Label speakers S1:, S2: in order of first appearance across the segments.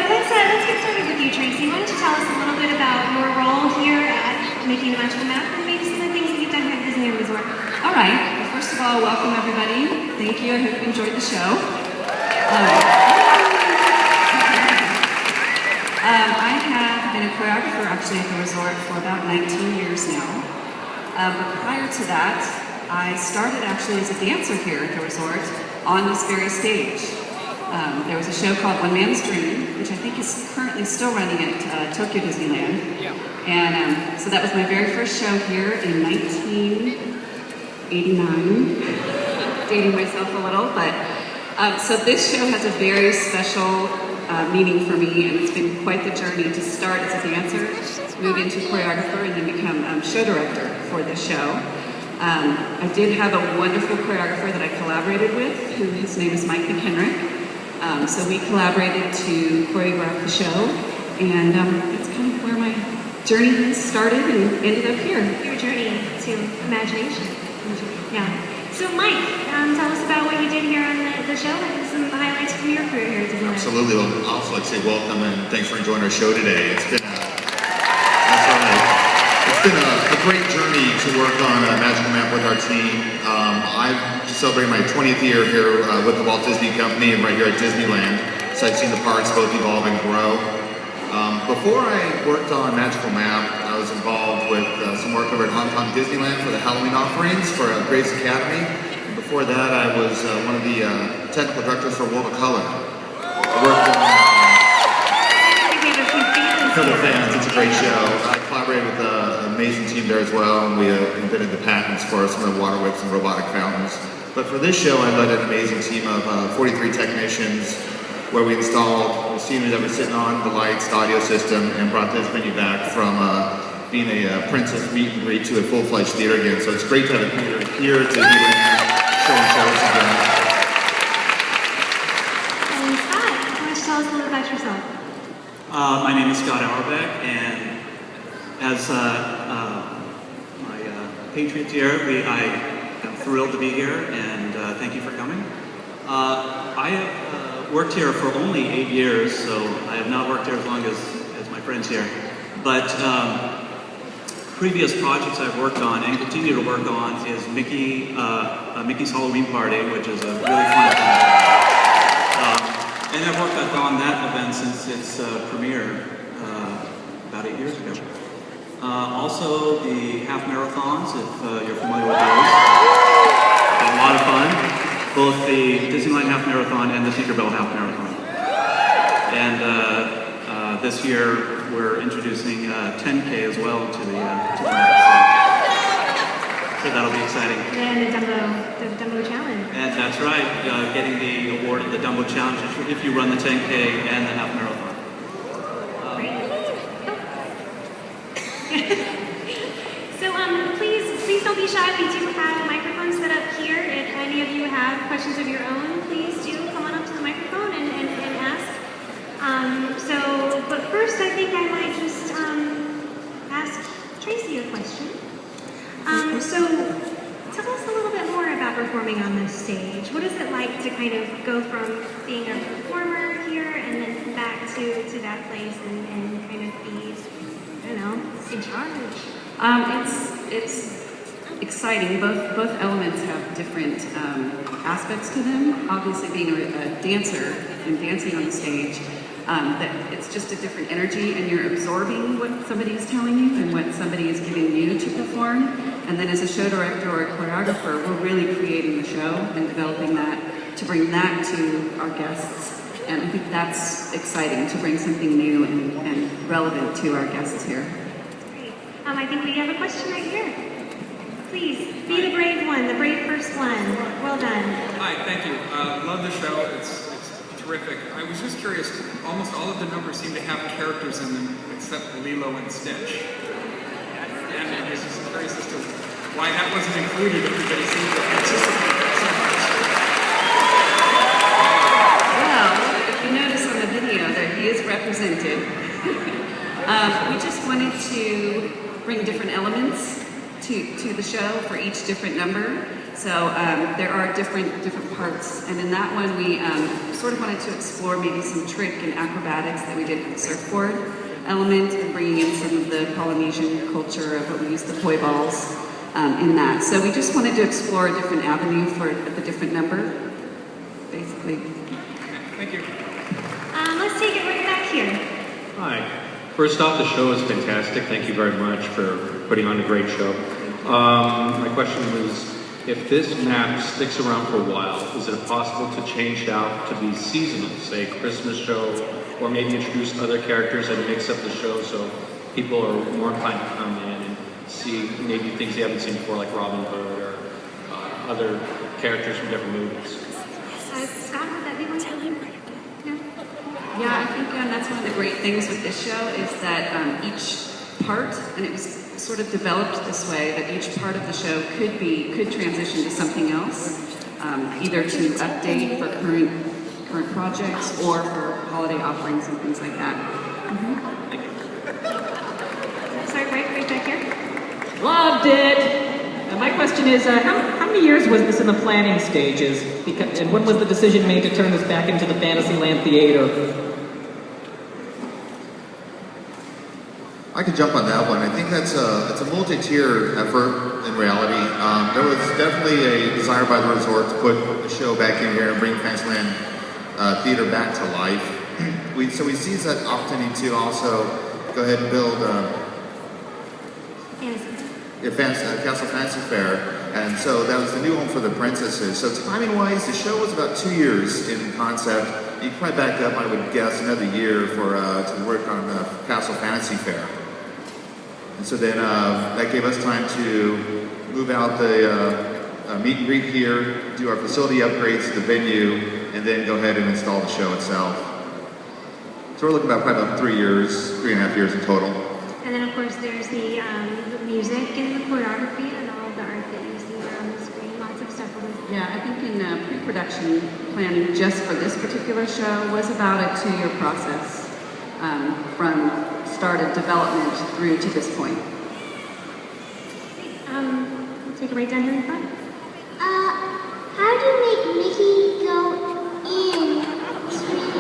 S1: let's get started with you, Tracy. Why don't you tell us a little bit about your role here at Making the Magical Map and maybe some of the things that you've done here at Disneyland Resort?
S2: All right. Well, first of all, welcome everybody. Thank you. I hope you enjoyed the show. I have been a choreographer actually at the resort for about 19 years now. But prior to that, I started actually as a dancer here at the resort on this very stage. There was a show called One Man's Dream, which I think is currently still running at Tokyo Disneyland.
S3: Yeah.
S2: And so that was my very first show here in 1989. Dating myself a little, but so this show has a very special meaning for me, and it's been quite the journey to start as a dancer, move into choreographer, and then become show director for this show. I did have a wonderful choreographer that I collaborated with, his name is Mike McHenrick. So we collaborated to choreograph the show, and that's kind of where my journey has started and ended up here.
S1: Your journey to imagination. Yeah. So Mike, tell us about what you did here on the show and some highlights from your career here at Disneyland.
S4: Absolutely. Well, I'd also like to say welcome and thanks for enjoying our show today. It's been a great journey to work on a Magical Map with our team. I've celebrated my 20th year here with the Walt Disney Company and right here at Disneyland. So I've seen the parks both evolve and grow. Before I worked on Magical Map, I was involved with some work over at Hong Kong Disneyland for the Halloween offerings for Grace Academy. And before that, I was one of the technical directors for World of Color. I worked on for the fans. It's a great show. I collaborated with an amazing team there as well, and we invented the patents for some of the water whips and robotic fountains. But for this show, I led an amazing team of 43 technicians where we installed the scenery that we're sitting on, the lights, the audio system, and brought this venue back from being a princess meet and greet to a full-fledged theater again. So it's great to have a theater here at Disneyland, showing shows again.
S1: And Scott, why don't you tell us a little about yourself?
S3: My name is Scott Auerbach, and as my patriots here, I am thrilled to be here, and thank you for coming. I have worked here for only 8 years, so I have not worked here as long as my friends here. But previous projects I've worked on and continue to work on is Mickey's Halloween Party, which is a really fun project. And I've worked on that event since its premiere about 8 years ago. Also, the half marathons, if you're familiar with those. A lot of fun. Both the Disneyland Half Marathon and the Tinkerbell Half Marathon. And this year we're introducing 10K as well to the map. So that'll be exciting.
S1: And the Dumbo Challenge.
S3: And that's right, getting the award of the Dumbo Challenge if you run the 10K and the Half Marathon.
S1: So please don't be shy. We do have microphones set up here. If any of you have questions of your own, please do come on up to the microphone and ask. But first I think I might just ask Tracy a question. So tell us a little bit more about performing on this stage. What is it like to kind of go from being a performer here and then back to that place and kind of be, I don't know, in charge?
S2: It's exciting. Both elements have different aspects to them. Obviously, being a dancer and dancing on the stage, that it's just a different energy, and you're absorbing what somebody is telling you and what somebody is giving you to perform. And then as a show director or a choreographer, we're really creating the show and developing that to bring that to our guests. And I think that's exciting, to bring something new and relevant to our guests here.
S1: Great. I think we have a question right here. Please, be the brave one, the brave first one. Well done.
S5: Hi, thank you. Love the show. It's terrific. I was just curious, almost all of the numbers seem to have characters in them except Lilo and Stitch. And I was just curious as to why that wasn't included. Everybody seemed to anticipate that so much.
S2: Well, if you notice on the video that he is represented, we just wanted to bring different elements to the show for each different number. So there are different parts, and in that one we sort of wanted to explore maybe some trick and acrobatics that we did with the surfboard element, and bringing in some of the Polynesian culture of what we use the poi balls in that. So we just wanted to explore a different avenue for the different number, basically.
S5: Thank you.
S1: Let's take it right back here.
S6: Hi. First off, the show is fantastic. Thank you very much for putting on a great show. My question was, if this map sticks around for a while, is it possible to change it out to be seasonal, say Christmas show, or maybe introduce other characters and mix up the show so people are more inclined to come in and see maybe things they haven't seen before, like Robin Hood or other characters from different movies?
S1: Scott, would that be one?
S2: Yeah, I think that's one of the great things with this show is that each part, and it was sort of developed this way, that each part of the show could transition to something else, either to update for current projects or for holiday offerings and things like that.
S1: Sorry, right back here.
S7: Loved it! My question is, how many years was this in the planning stages? And when was the decision made to turn this back into the Fantasyland Theater?
S4: I could jump on that one. I think it's a multi-tiered effort in reality. There was definitely a desire by the resort to put the show back in here and bring Fantasyland Theater back to life. So we seized that opportunity to also go ahead and build Castle Fantasy Fair, and so that was the new home for the princesses. So timing-wise, the show was about 2 years in concept. You could probably back up, I would guess, another year for to work on the Castle Fantasy Fair. And so then that gave us time to move out the meet and greet here, do our facility upgrades to the venue, and then go ahead and install the show itself. So we're looking at probably about 3 years, 3.5 years in total.
S1: And then, of course, there's the music and the choreography and all of the art that you see there on the screen. Lots of stuff.
S2: Yeah, I think in pre-production planning just for this particular show was about a 2-year process from start of development through to this point.
S1: We'll take it right down here in front.
S8: How do you make Mickey go in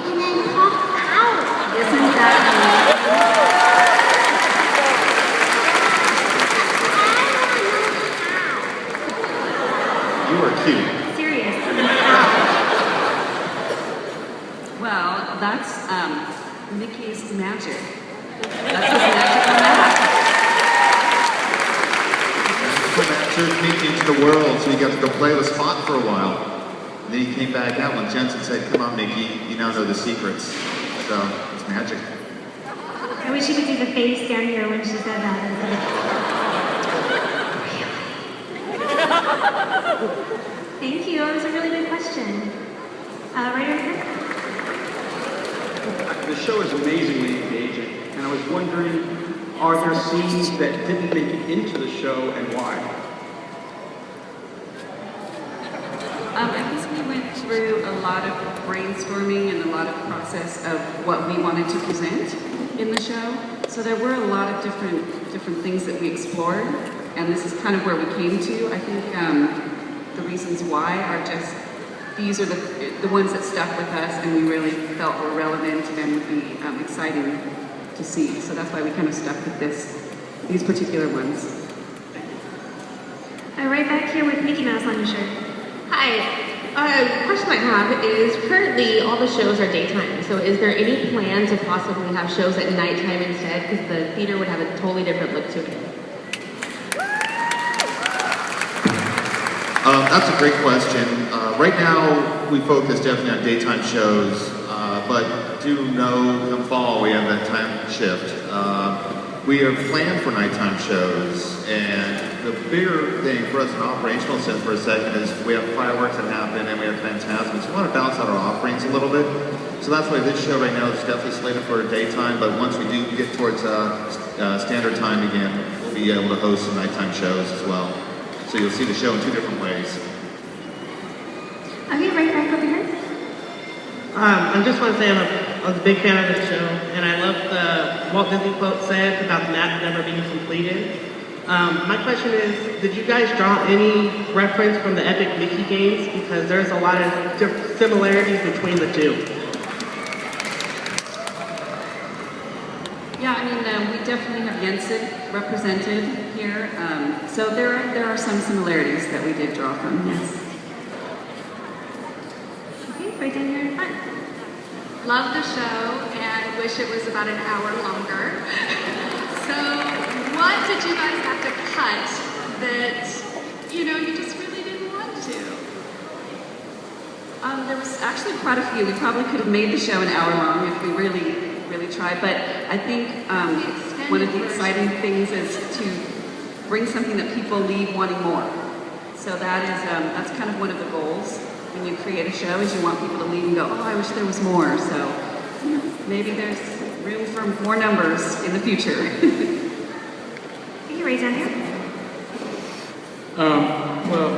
S8: and then pop out?
S2: Isn't that
S4: You are cute.
S1: Serious.
S2: Well, that's Mickey's magic. That's his magical map.
S4: Took Mickey into the world, so he got to go play with Spot for a while. And then he came back out when Jensen said, "Come on, Mickey, you now know the secrets." So it's magic.
S1: I wish you could see the face down here when she said that. Thank you. That was a really good question. Right over here.
S9: The show is amazingly engaging, and I was wondering, are there scenes that didn't make it into the show, and why?
S2: I think we went through a lot of brainstorming and a lot of process of what we wanted to present in the show. So there were a lot of different things that we explored, and this is kind of where we came to. I think the reasons why are just, these are the ones that stuck with us and we really felt were relevant and would be exciting to see. So that's why we kind of stuck with these particular ones.
S1: Right back here with Mickey Mouse on your shirt.
S10: Hi. Question I have is, currently all the shows are daytime, so is there any plan to possibly have shows at nighttime instead? Because the theater would have a totally different look to it.
S4: That's a great question. Right now, we focus definitely on daytime shows, but do know come fall we have that time shift. We have planned for nighttime shows, and the bigger thing for us in an operational sense for a second is we have fireworks that happen and we have phantasms. We want to balance out our offerings a little bit. So that's why this show right now is definitely slated for daytime, but once we do get towards standard time again, we'll be able to host some nighttime shows as well. So you'll see the show in 2 different ways.
S1: Okay, right back over here.
S11: I just want to say I was a big fan of the show, and I love the Walt Disney quote said about the map never being completed. My question is, did you guys draw any reference from the Epic Mickey games? Because there's a lot of similarities between the two.
S2: Yeah, I mean, we definitely have Jensen represented here. So there are some similarities that we did draw from, yes.
S1: Okay, right down here in front.
S12: Love the show and wish it was about an hour longer. So what did you guys have to cut that, you just really didn't want to?
S2: There was actually quite a few. We probably could have made the show an hour long if we really tried, but I think one of the exciting things is to bring something that people leave wanting more. So that's kind of one of the goals when you create a show, is you want people to leave and go, oh, I wish there was more. So maybe there's room for more numbers in the future.
S1: Can you raise down here?
S13: Well,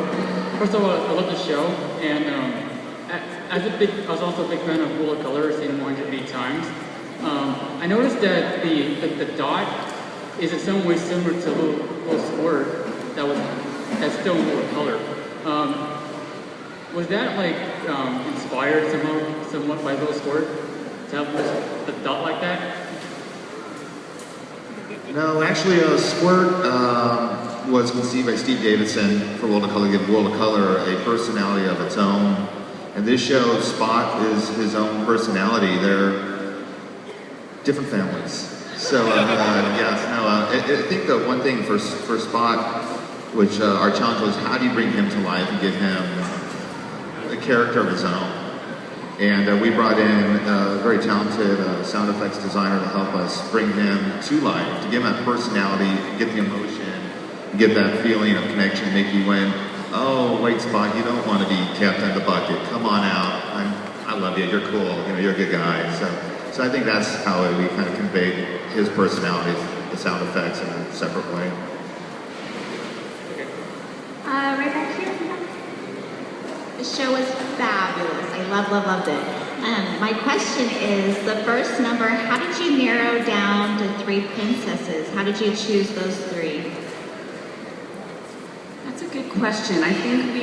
S13: first of all, I love the show, and I was also a big fan of Wool of Color, seen it 108 times. I noticed that the dot is in some way similar to little squirt that's still in Wool of Color. Was that inspired somewhat by Little Squirt to have the dot like that?
S4: No, actually, Squirt was conceived by Steve Davidson for World of Color, give World of Color a personality of its own. And this show, Spot is his own personality. They're different families. So, I think the one thing for Spot, which our challenge was, how do you bring him to life and give him a character of his own? And we brought in a very talented sound effects designer to help us bring him to life, to give him that personality, get the emotion, get that feeling of connection. Mickey went, oh, wait, Spot, you don't want to be kept in the bucket. Come on out. I love you. You're cool. You're a good guy. So I think that's how we kind of conveyed his personality, the sound effects, in a separate way.
S1: Right back here.
S14: The show was fabulous. I loved it. My question is, the first number, how did you narrow down to 3 princesses? How did you choose those 3?
S2: That's a good question. I think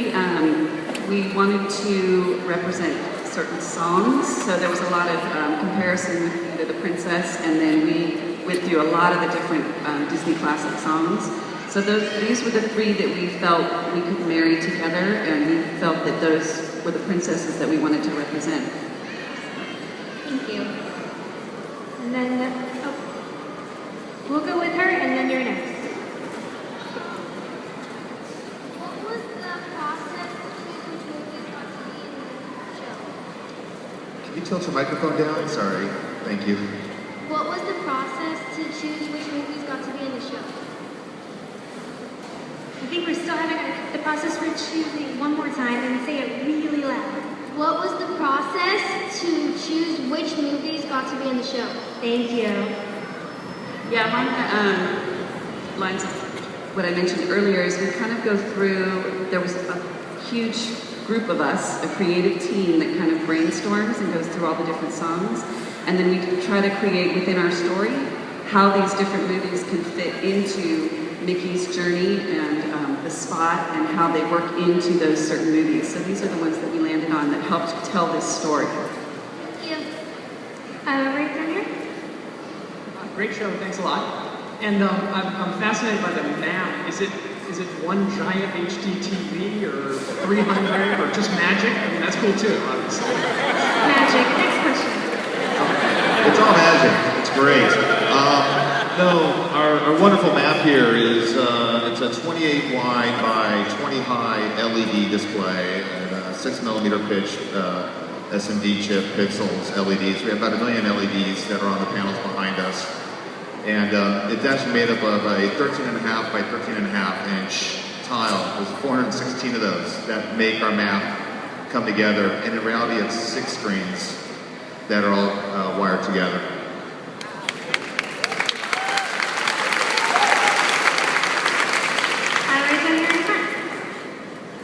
S2: we wanted to represent certain songs, so there was a lot of comparison with either the princess, and then we went through a lot of the different Disney classic songs. So these were the 3 that we felt we could marry together, and we felt that those were the princesses that we wanted to represent.
S1: Thank you. And then, we'll go with her, and then you're next.
S8: What was the process to choose which movies got to be in the show?
S4: Can you tilt your microphone down? Sorry. Thank you.
S8: What was the process to choose which movies got to be in the show?
S1: I think we're still having the process for choosing one more time, and say it really loud.
S8: What was the process to choose which movies got to be in the show?
S1: Thank you.
S2: Yeah, mine lines up what I mentioned earlier is we kind of go through, there was a huge group of us, a creative team that kind of brainstorms and goes through all the different songs, and then we try to create within our story how these different movies can fit into Mickey's journey and the Spot and how they work into those certain movies. So these are the ones that we landed on that helped tell this story.
S8: Thank you.
S1: Right down here.
S15: Great show, thanks a lot. And I'm fascinated by the map. Is it one giant HD TV or 300 or just magic? I mean, that's cool too, obviously.
S1: Magic. Next question.
S4: It's all magic. It's great. No, our wonderful map here is it's a 28 wide by 20 high LED display and a 6mm pitch SMD chip pixels LEDs. We have about 1 million LEDs that are on the panels behind us. And it's actually made up of a 13.5 by 13.5 inch tile. There's 416 of those that make our map come together. And in reality, it's 6 screens that are all wired together.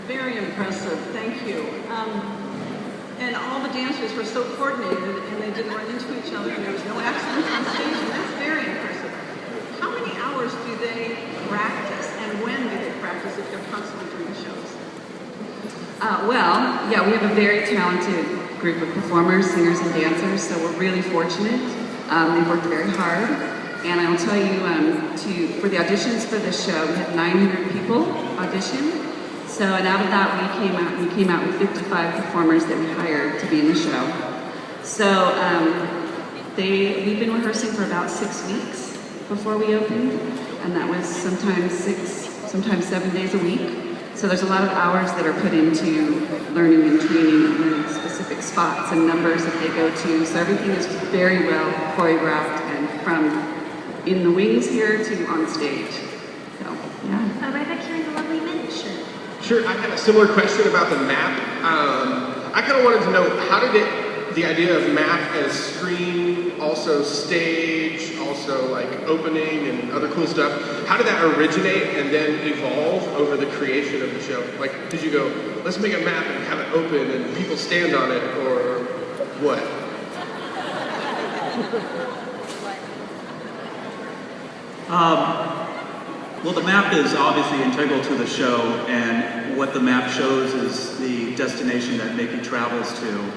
S16: Very impressive, thank you. And all the dancers were so coordinated and they didn't run into each other and there was no accidents on stage, and that's very impressive. How many hours hours do they practice, and when do they practice if they're constantly doing shows?
S2: Well, yeah, we have a very talented group of performers, singers, and dancers, so we're really fortunate. They've worked very hard, and I will tell you, for the auditions for this show, we had 900 people audition. So, and out of that, we came out with 55 performers that we hired to be in the show. So, we've been rehearsing for about 6 weeks before we opened, and that was sometimes 6, sometimes 7 days a week. So there's a lot of hours that are put into learning and training and learning specific spots and numbers that they go to. So everything is very well choreographed, and from in the wings here to on stage. So, yeah.
S1: Right back here in the lovely men's shirt.
S9: Sure, I had a similar question about the map. I kind of wanted to know, how did the idea of map as screen, also stage, also like opening and other cool stuff, how did that originate and then evolve over the creation of the show? Like, did you go, let's make a map and have it open and people stand on it, or what?
S3: Well, the map is obviously integral to the show, and what the map shows is the destination that Mickey travels to,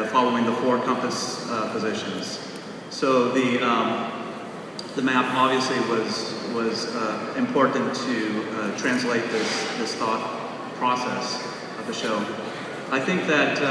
S3: following the 4 compass positions. So the map obviously was important to translate this thought process of the show. I think that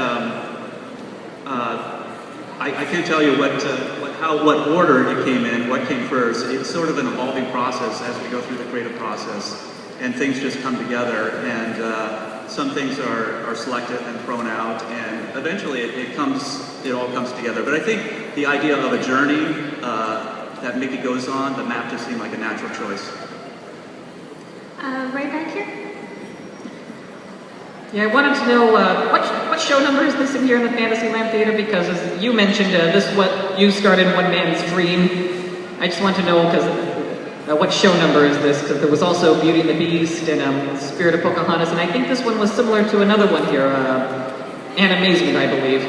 S3: I can't tell you what order it came in, what came first. It's sort of an evolving process as we go through the creative process, and things just come together, and some things are selected and thrown out, and eventually it all comes together. But I think the idea of a journey that Mickey goes on, the map just seemed like a natural choice.
S1: Right back here.
S7: Yeah, I wanted to know what show number is this in here in the Fantasyland Theater? Because as you mentioned, this is what you started One Man's Dream. I just want to know what show number is this? Because there was also Beauty and the Beast and Spirit of Pocahontas, and I think this one was similar to another one here, Animazement, I believe.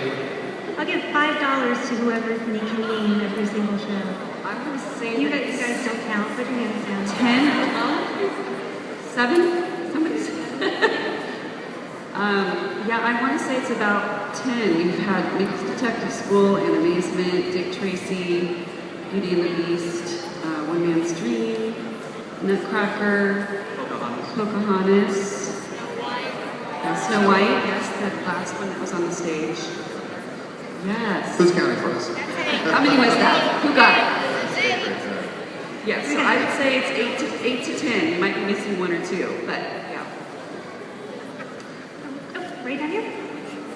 S1: I'll give $5 to whoever can name every single show.
S2: I would say
S1: you guys don't count. Put your hands down.
S2: 10, 7, somebody said. Yeah, I want to say it's about 10. We've had Mickey's Detective School, Animazement, Dick Tracy, Beauty and the Beast, One Man's Dream, Nutcracker, Pocahontas, Snow White, yes, the last one that was on the stage. Yes.
S4: Who's counting for us?
S2: How many was that? Who got it? Yes, so I would say it's 8 to 10. You might be missing 1 or 2, but yeah.
S1: Right down here.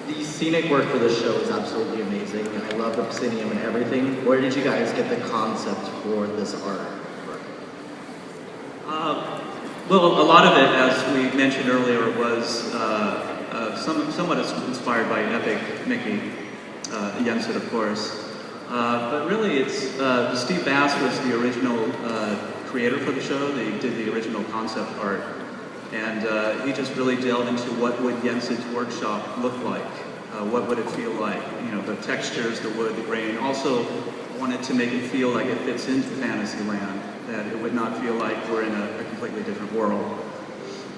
S17: The scenic work for this show is absolutely amazing. I love the proscenium and everything. Where did you guys get the concept for this art?
S3: Well, a lot of it, as we mentioned earlier, was somewhat inspired by Epic Mickey, Jensen, of course. But really, it's Steve Bass was the original creator for the show. They did the original concept art. And he just really delved into what would Jensen's workshop look like, what would it feel like, you know, the textures, the wood, the grain. Also wanted to make it feel like it fits into Fantasyland, that it would not feel like we're in a completely different world.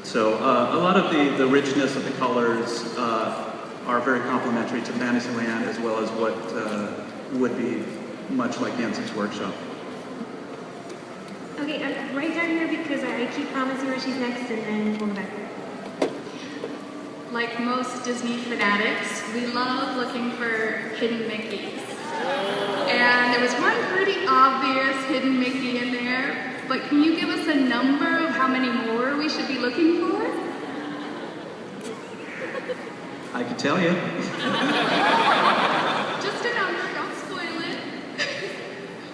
S3: So a lot of the richness of the colors are very complementary to Fantasyland, as well as what would be much like Jensen's workshop.
S1: Okay, right down here because I keep promising her she's next, and then we'll go back.
S12: Like most Disney fanatics, we love looking for hidden Mickeys. And there was one pretty obvious hidden Mickey in there, but can you give us a number of how many more we should be looking for?
S3: I could tell you.
S12: Just a number, don't spoil it.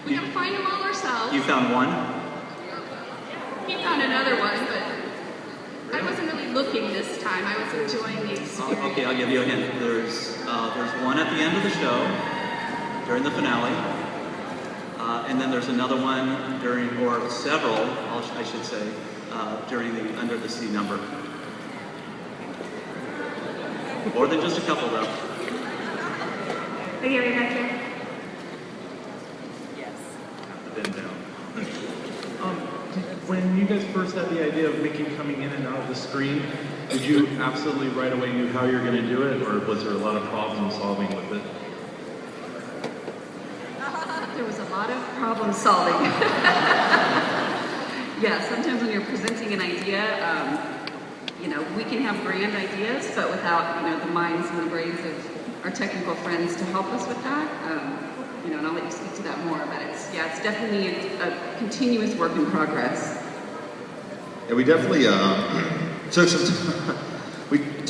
S12: We gotta find them all ourselves.
S3: You found one?
S12: He found another one, but I wasn't really looking this time. I was enjoying the experience.
S3: Okay, I'll give you a hint. There's one at the end of the show, during the finale, and then there's another one during, or several, I should say, during the Under the Sea number. More than just a couple, though.
S1: Okay, right back here.
S3: Yes. Been down.
S18: you guys first had the idea of Mickey coming in and out of the screen, did you absolutely right away knew how you're going to do it, or was there a lot of problem solving with it?
S2: There was a lot of problem solving. Yeah, sometimes when you're presenting an idea, we can have grand ideas, but without, the minds and the brains of our technical friends to help us with that, and I'll let you speak to that more, but it's definitely a continuous work in progress.
S4: Yeah, we definitely took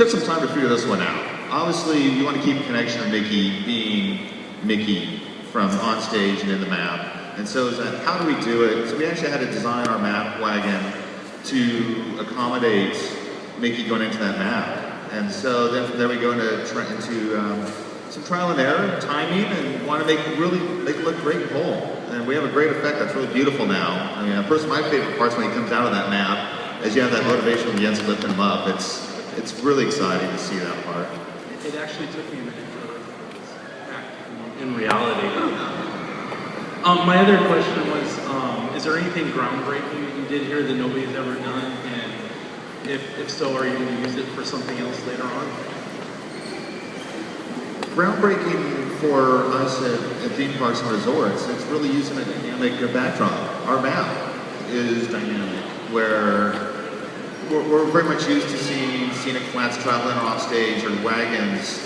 S4: some time to figure this one out. Obviously, you want to keep a connection of Mickey being Mickey from on stage and in the map. And so is that, how do we do it? So we actually had to design our map wagon to accommodate Mickey going into that map. And so then from there we go into some trial and error, timing, and want to make it look great and whole. And we have a great effect that's really beautiful now. I mean, first, my favorite part's when he comes out of that map, as you have that motivation from Jens lifting him up. It's really exciting to see that part.
S18: It actually took me a minute to act in reality. My other question was, is there anything groundbreaking that you did here that nobody's ever done? And if so, are you going to use it for something else later on?
S4: Groundbreaking for us at theme parks and resorts, it's really using a dynamic backdrop. Our map is dynamic, where we're very much used to seeing scenic flats traveling off stage, or wagons,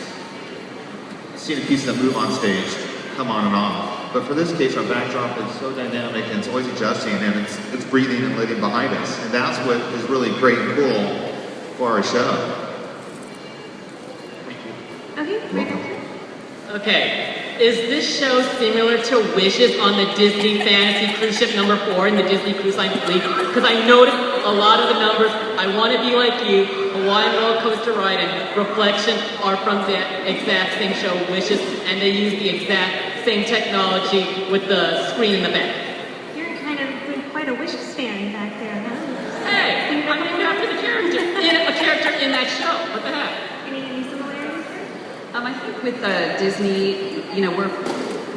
S4: scenic pieces that move on stage, come on and off. But for this case, our backdrop is so dynamic and it's always adjusting, and it's breathing and living behind us. And that's what is really great and cool for our show.
S7: Okay, is this show similar to Wishes on the Disney Fantasy Cruise Ship number 4 in the Disney Cruise Line fleet? Because I noticed a lot of the numbers, I Want to Be Like You, Hawaiian Roller Coaster Ride, and Reflection are from the exact same show, Wishes, and they use the exact same technology with the screen in the back.
S1: You're kind of quite a Wishes fan back there, huh?
S7: Hey, I'm named after the character, a character in that show. What the heck?
S1: Any similarities?
S2: I think with Disney,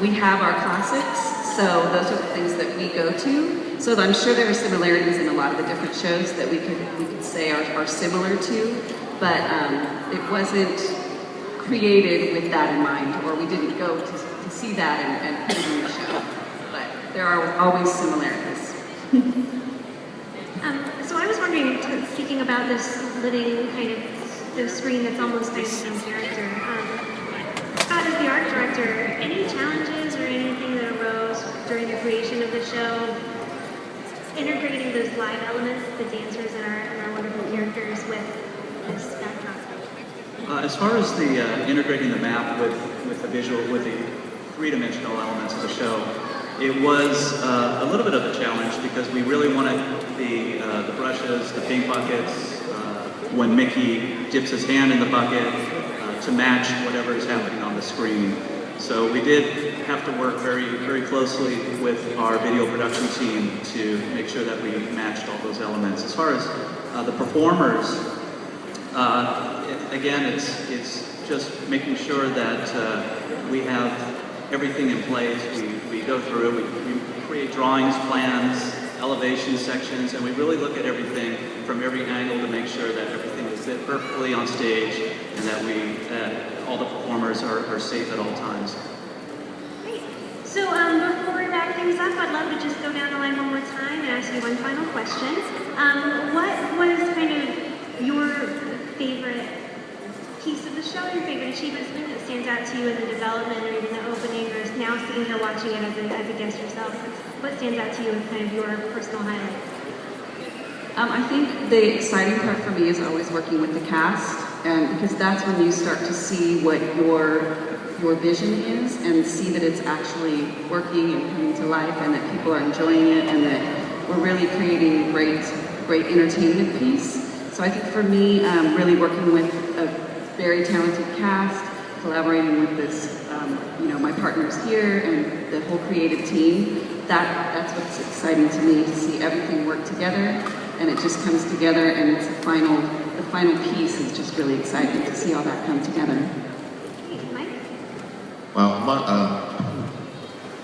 S2: we have our classics, so those are the things that we go to. So I'm sure there are similarities in a lot of the different shows that we could say are similar to, but it wasn't created with that in mind, or we didn't go to see that and put it in the show. But there are always similarities.
S1: So I was wondering, speaking about this living kind of the screen that's almost like the same character. Scott, as the art director, any challenges or anything that arose during the creation of the show, integrating those live elements, the dancers and our wonderful characters with this backdrop?
S3: As far as the integrating the map with the three-dimensional elements of the show, it was a little bit of a challenge because we really wanted the brushes, the paint buckets, when Mickey dips his hand in the bucket to match whatever is happening on the screen. So we did have to work very, very closely with our video production team to make sure that we matched all those elements. As far as the performers, again, it's just making sure that we have everything in place. We go through it, we create drawings, plans, elevation sections, and we really look at everything from every angle to make sure that everything is fit perfectly on stage and that all the performers are safe at all times.
S1: Great. So before we wrap things up, I'd love to just go down the line one more time and ask you one final question. What was kind of your favorite piece of the show, your favorite achievement, something that stands out to you in the development or even the opening, or now sitting here watching it as a guest yourself? What stands out to you as kind of your personal highlight?
S2: I think the exciting part for me is always working with the cast, and because that's when you start to see what your vision is and see that it's actually working and coming to life and that people are enjoying it and that we're really creating a great entertainment piece. So I think for me, really working with a very talented cast, collaborating with this, my partners here and the whole creative team, that's what's exciting to me, to see everything work together and it just comes together and it's the final piece is just really exciting to see all that come together.
S4: Well,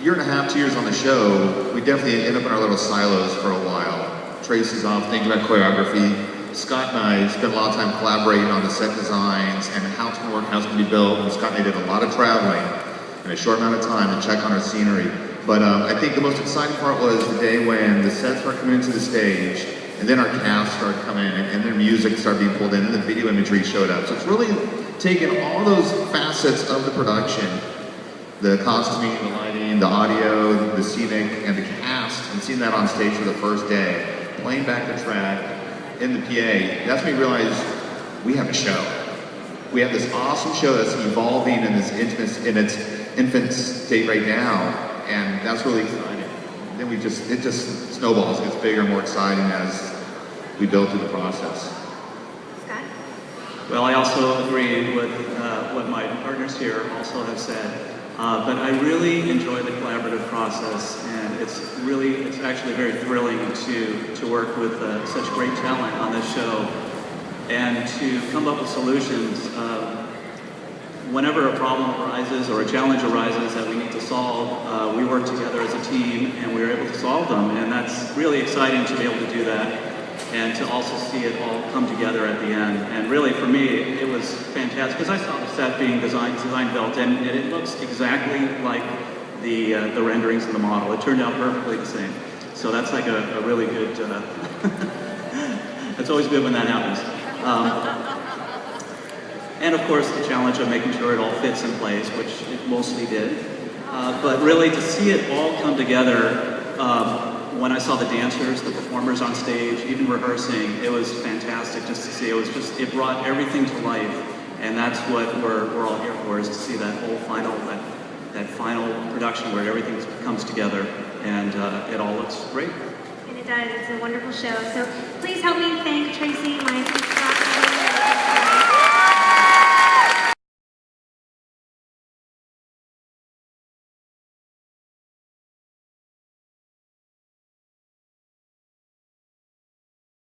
S4: year and a half, 2 years on the show, we definitely ended up in our little silos for a while. Tracy's off thinking about choreography. Scott and I spent a lot of time collaborating on the set designs and how it's going to work, how it's going to be built. And Scott and I did a lot of traveling in a short amount of time to check on our scenery. But I think the most exciting part was the day when the sets started coming into the stage, and then our cast started coming in, and their music started being pulled in, and the video imagery showed up. So it's really taken all those facets of the production, the costuming, the lighting, the audio, the scenic, and the cast, and seeing that on stage for the first day, playing back the track in the PA. That's when we realized we have a show. We have this awesome show that's evolving in its infant state right now. And that's really exciting. Then it just snowballs, gets bigger and more exciting as we build through the process.
S1: Scott?
S19: Well, I also agree with what my partners here also have said. But I really enjoy the collaborative process, and it's actually very thrilling to work with such great talent on this show and to come up with solutions. Whenever a problem arises or a challenge arises that we need to solve, we work together as a team and we're able to solve them. And that's really exciting to be able to do that and to also see it all come together at the end. And really for me, it was fantastic because I saw the set being design built, and it looks exactly like the renderings in the model. It turned out perfectly the same. So that's like a really good, it's always good when that happens. And of course, the challenge of making sure it all fits in place, which it mostly did. But really, to see it all come together, when I saw the dancers, the performers on stage, even rehearsing, it was fantastic just to see. It brought everything to life, and that's what we're all here for, is to see that whole that final production where everything comes together, and it all looks great.
S1: And it does. It's a wonderful show. So please help me thank Tracy, my